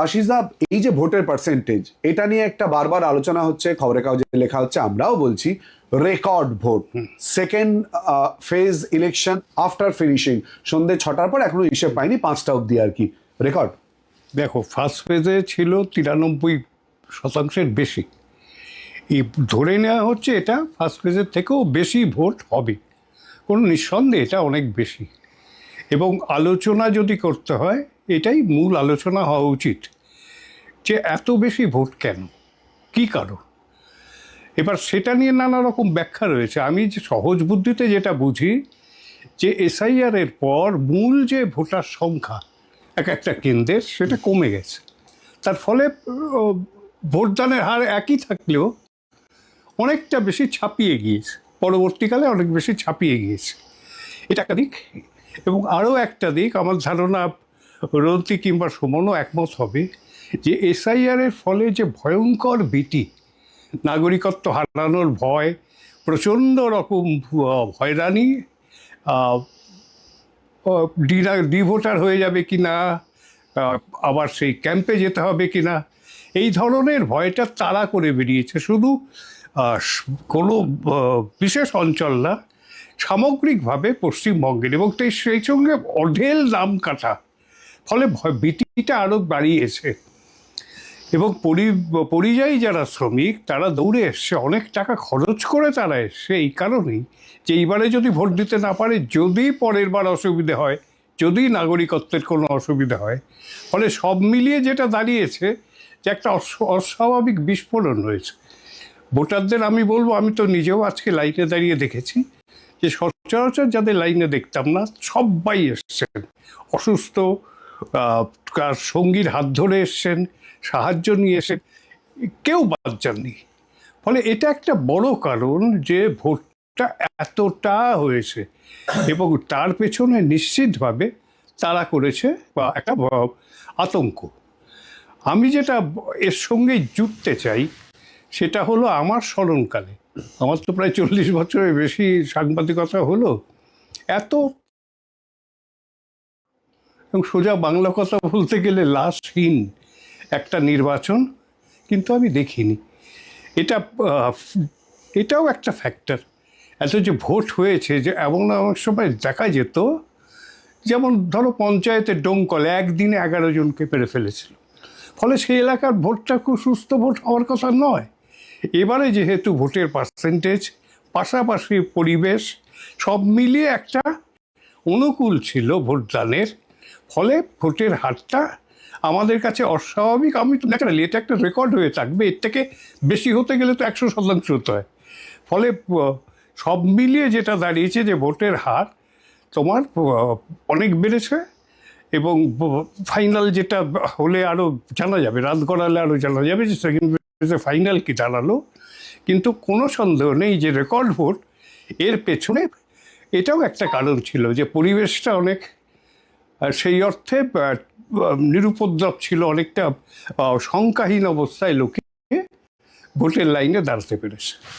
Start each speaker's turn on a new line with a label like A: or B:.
A: আশিসদা, এই যে ভোটের পার্সেন্টেজ, এটা নিয়ে একটা বারবার আলোচনা হচ্ছে, খবরের কাগজে লেখা হচ্ছে, আমরাও বলছি record vote. Second phase election after finishing, সন্ধ্যে 6টার পর এখনো হিসেব পাইনি, 5টা অব্দি আর কি রেকর্ড।
B: দেখো, ফার্স্ট ফেজে ছিল 93% বেশি। এই ধরে নেওয়া হচ্ছে এটা ফার্স্ট ফেজের থেকেও বেশি ভোট হবে, কোনো নিঃসন্দেহে এটা অনেক বেশি। এবং আলোচনা যদি করতে হয়, এটাই মূল আলোচনা হওয়া উচিত যে এত বেশি ভোট কেন, কী কারণ। এবার সেটা নিয়ে নানা রকম ব্যাখ্যা রয়েছে। আমি যে সহজ বুদ্ধিতে যেটা বুঝি, যে এসআইআরের পর মূল যে ভোটার সংখ্যা এক একটা কেন্দ্রের, সেটা কমে গেছে। তার ফলে ভোটদানের হার একই থাকলেও অনেকটা বেশি ছাপিয়ে গিয়েছে, পরবর্তীকালে অনেক বেশি ছাপিয়ে গিয়েছে। এটা একটা দিক। এবং আরও একটা দিক, আমার ধারণা রন্তি কিংবা সুমনও একমত হবে, যে এসআইআরের ফলে যে ভয়ঙ্কর ভীতি, নাগরিকত্ব হারানোর ভয়, প্রচণ্ড রকম হয়রানি, ডিভোটার হয়ে যাবে কি না, আবার সেই ক্যাম্পে যেতে হবে কি না, এই ধরনের ভয়টা তাড়া করে বেরিয়েছে। শুধু কোনো বিশেষ অঞ্চল না, সামগ্রিকভাবে পশ্চিমবঙ্গের, এবং সেই সঙ্গে অঢেল দাম কাটা, ফলে ভীতিটা আরও বাড়িয়েছে। এবং পরিযায়ী যারা শ্রমিক, তারা দৌড়ে এসছে, অনেক টাকা খরচ করে তারা এসছে এই কারণেই যে এইবারে যদি ভোট দিতে না পারে, যদি পরের বার অসুবিধে হয়, যদি নাগরিকত্বের কোনো অসুবিধা হয়, ফলে সব মিলিয়ে যেটা দাঁড়িয়েছে যে একটা অস্বাভাবিক বিস্ফোরণ হয়েছে ভোটারদের। আমি বলবো, আমি তো নিজেও আজকে লাইনে দাঁড়িয়ে দেখেছি যে সচরাচর যাদের লাইনে দেখতাম না, সবাই এসছেন, অসুস্থ, কার সঙ্গীর হাত ধরে এসছেন, সাহায্য নিয়ে এসে, কেউ বাদ যাননি। ফলে এটা একটা বড় কারণ যে ভোটটা এতটা হয়েছে, এবং তার পেছনে নিশ্চিতভাবে তারা করেছে বা একটা আতঙ্ক। আমি যেটা এর সঙ্গে জুড়তে চাই, সেটা হলো আমার স্মরণকালে, আমার তো প্রায় 40 বছরের বেশি সাংবাদিকতা হলো, এত, এবং সোজা বাংলা কথা বলতে গেলে লাশহীন একটা নির্বাচন কিন্তু আমি দেখিনি। এটাও একটা ফ্যাক্টর। এত যে ভোট হয়েছে, যে এমন অনেক সময় দেখা যেত, যেমন ধরো পঞ্চায়েতের ডোমকলে একদিনে 11 জনকে পেরে ফেলেছিল, ফলে সেই এলাকার ভোটটা খুব সুস্থ ভোট হওয়ার কথা নয়। এবারে যেহেতু ভোটের পার্সেন্টেজ, পাশাপাশি পরিবেশ, সব মিলিয়ে একটা অনুকূল ছিল ভোটদানের, ফলে ভোটের হারটা আমাদের কাছে অস্বাভাবিক। আমি তো ন্যাচারালি এটা একটা রেকর্ড হয়ে থাকবে, এর থেকে বেশি হতে গেলে তো 100% হতে হয়। ফলে সব মিলিয়ে যেটা দাঁড়িয়েছে যে ভোটের হার তোমার অনেক বেড়েছে, এবং ফাইনাল যেটা হলে আরও জানা যাবে, রাত গড়ালে আরও জানা যাবে যে সেকেন্ড ফেজে ফাইনাল কি দাঁড়ালো। কিন্তু কোনো সন্দেহ নেই যে রেকর্ড ভোট, এর পেছনে এটাও একটা কারণ ছিল যে পরিবেশটা অনেক সেই অর্থে নিরুপদ্রব ছিল, অনেকটা সংখ্যাহীন অবস্থায় লোকে ভোটের লাইনে দাঁড়াতে পেরেছে।